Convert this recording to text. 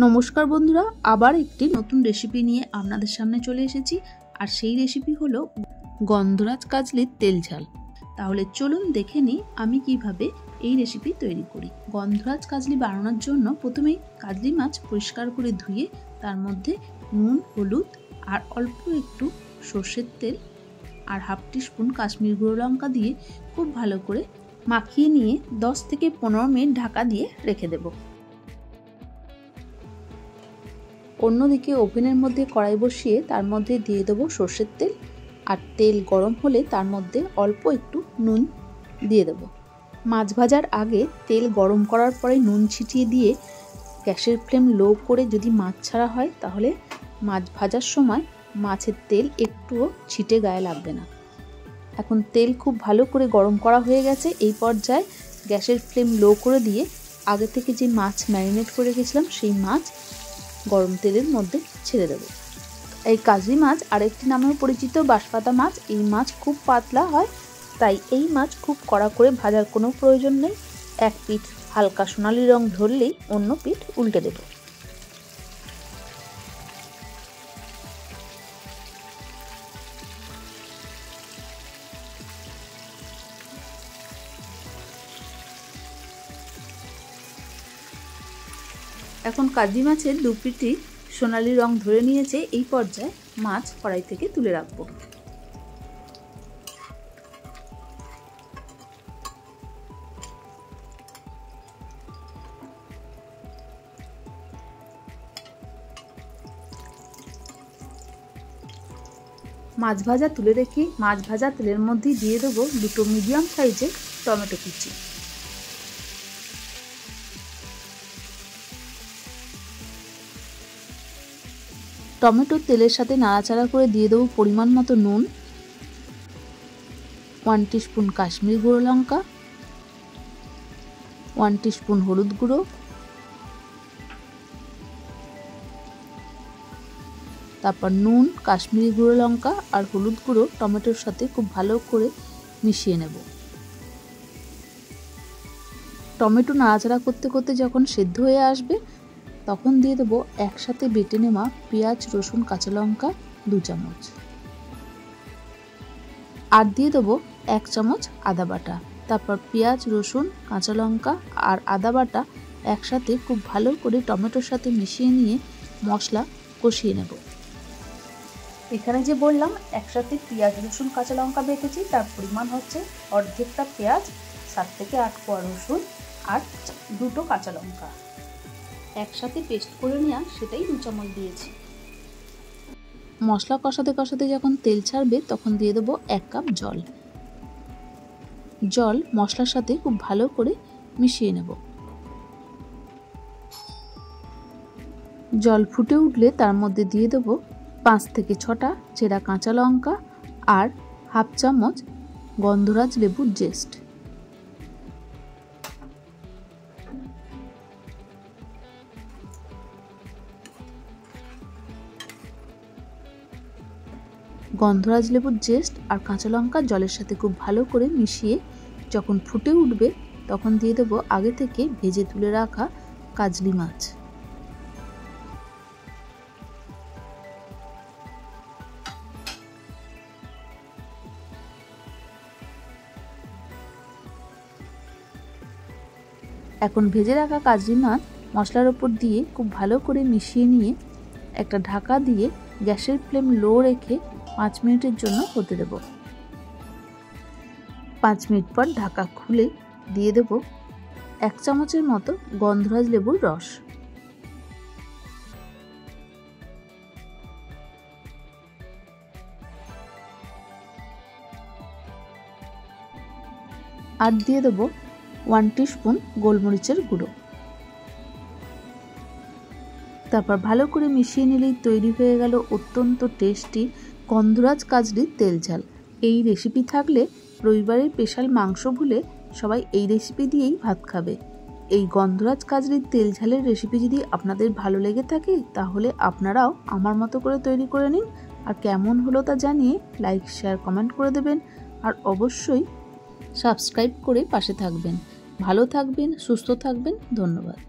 নমস্কার বন্ধুরা, আবার একটি নতুন রেসিপি নিয়ে আপনাদের সামনে চলে এসেছি। আর সেই রেসিপি হলো গন্ধরাজ কাজলির তেল ঝাল। তাহলে চলুন দেখে নিই আমি কিভাবে এই রেসিপি তৈরি করি। গন্ধরাজ কাজলি বানানোর জন্য প্রথমেই কাজলি মাছ পরিষ্কার করে ধুয়ে তার মধ্যে নুন, হলুদ আর অল্প একটু সর্ষের তেল আর হাফ টিস্পুন কাশ্মীর গুঁড়ো লঙ্কা দিয়ে খুব ভালো করে মাখিয়ে নিয়ে 10 থেকে 15 মিনিট ঢাকা দিয়ে রেখে দেব। অন্যদিকে ওভেনের মধ্যে কড়াই বসিয়ে তার মধ্যে দিয়ে দেবো সর্ষের তেল, আর তেল গরম হলে তার মধ্যে অল্প একটু নুন দিয়ে দেবো। মাছ ভাজার আগে তেল গরম করার পরে নুন ছিটিয়ে দিয়ে গ্যাসের ফ্লেম লো করে যদি মাছ ছাড়া হয় তাহলে মাছ ভাজার সময় মাছের তেল একটুও ছিটে গায়ে লাগবে না। এখন তেল খুব ভালো করে গরম করা হয়ে গেছে। এই পর্যায়ে গ্যাসের ফ্লেম লো করে দিয়ে আগে থেকে যে মাছ ম্যারিনেট করে রেখেছিলাম সেই মাছ গরম তেলের মধ্যে ছেড়ে দেব। এই কাজলি মাছ আরেকটি নামেও পরিচিত বাঁশপাতা মাছ। এই মাছ খুব পাতলা হয়, তাই এই মাছ খুব কড়া করে ভাজার কোনো প্রয়োজন নেই। এক পিঠ হালকা সোনালি রং ধরলেই অন্য পিঠ উল্টে দেব। এখন কাজলি মাছের দু পিঠই সোনালি রং ধরে নিয়েছে। এই পর্যায়ে মাছ কড়াই থেকে তুলে রাখবো। মাছ ভাজা তুলে রেখে মাছ ভাজা তেলের মধ্যে দিয়ে দেবো দুটো মিডিয়াম সাইজের টমেটো কুচি। টমেটো তেলের সাথে নাড়াচাড়া করে দিয়ে দেবো পরিমাণ মতো নুন, 1 টিস্পুন কাশ্মীরি গুঁড়ো লঙ্কা, 1 টিস্পুন হলুদ গুঁড়ো, তারপর নুন, কাশ্মীরি গুঁড়ো লঙ্কা আর হলুদ গুঁড়ো টমেটোর সাথে খুব ভালো করে মিশিয়ে নেব। টমেটো নাড়াচাড়া করতে করতে যখন সেদ্ধ হয়ে আসবে তখন দিয়ে দেবো একসাথে বেটে নেওয়া পেঁয়াজ, রসুন, কাঁচা লঙ্কা 2 চামচ, আর দিয়ে দেবো 1 চামচ আদা বাটা। তারপর পেঁয়াজ, রসুন, কাঁচা লঙ্কা আর আদা বাটা একসাথে খুব ভালো করে টমেটোর সাথে মিশিয়ে নিয়ে মশলা কষিয়ে নেব। এখানে যে বললাম একসাথে পেঁয়াজ, রসুন, কাঁচা লঙ্কা বেটেছি, তার পরিমাণ হচ্ছে অর্ধেকটা পেঁয়াজ, 7 থেকে 8 কোয়া রসুন আর 2টো কাঁচা লঙ্কা একসাথে পেস্ট করে নেওয়া, সেটাই 2 চামচ দিয়েছি। মশলা কষাতে কষাতে যখন তেল ছাড়বে তখন দিয়ে দেবো 1 কাপ জল। জল মশলার সাথে খুব ভালো করে মিশিয়ে নেব। জল ফুটে উঠলে তার মধ্যে দিয়ে দেবো 5 থেকে 6টা চেরা কাঁচা লঙ্কা আর হাফ চামচ গন্ধরাজ লেবুর জেস্ট। গন্ধরাজ লেবুর জেস্ট আর কাঁচা লঙ্কা জলের সাথে খুব ভালো করে মিশিয়ে যখন ফুটে উঠবে তখন দিয়ে দেবো আগে থেকে ভেজে তুলে রাখা কাজলি মাছ। এখন ভেজে রাখা কাজলি মাছ মশলার ওপর দিয়ে খুব ভালো করে মিশিয়ে নিয়ে একটা ঢাকা দিয়ে গ্যাসের ফ্লেম লো রেখে 5 মিনিটের জন্য হতে দেব। 5 মিনিট পর ঢাকা খুলে দিয়ে দেব 1 চামচের মতো গন্ধরাজ লেবুর রস। আর দিয়ে দেব 1 টিস্পুন গোলমরিচের গুঁড়ো। তারপর ভালো করে মিশিয়ে নিলেই তৈরি হয়ে গেল অত্যন্ত টেস্টি গন্ধরাজ কাজলির তেল ঝাল। এই রেসিপি থাকলে রবিবারের স্পেশাল মাংস ভুলে সবাই এই রেসিপি দিয়েই ভাত খাবে। এই গন্ধরাজ কাজলির তেল ঝালের রেসিপি যদি আপনাদের ভালো লেগে থাকে তাহলে আপনারাও আমার মতো করে তৈরি করে নিন। আর কেমন হলো তা জানিয়ে লাইক, শেয়ার, কমেন্ট করে দেবেন। আর অবশ্যই সাবস্ক্রাইব করে পাশে থাকবেন। ভালো থাকবেন, সুস্থ থাকবেন। ধন্যবাদ।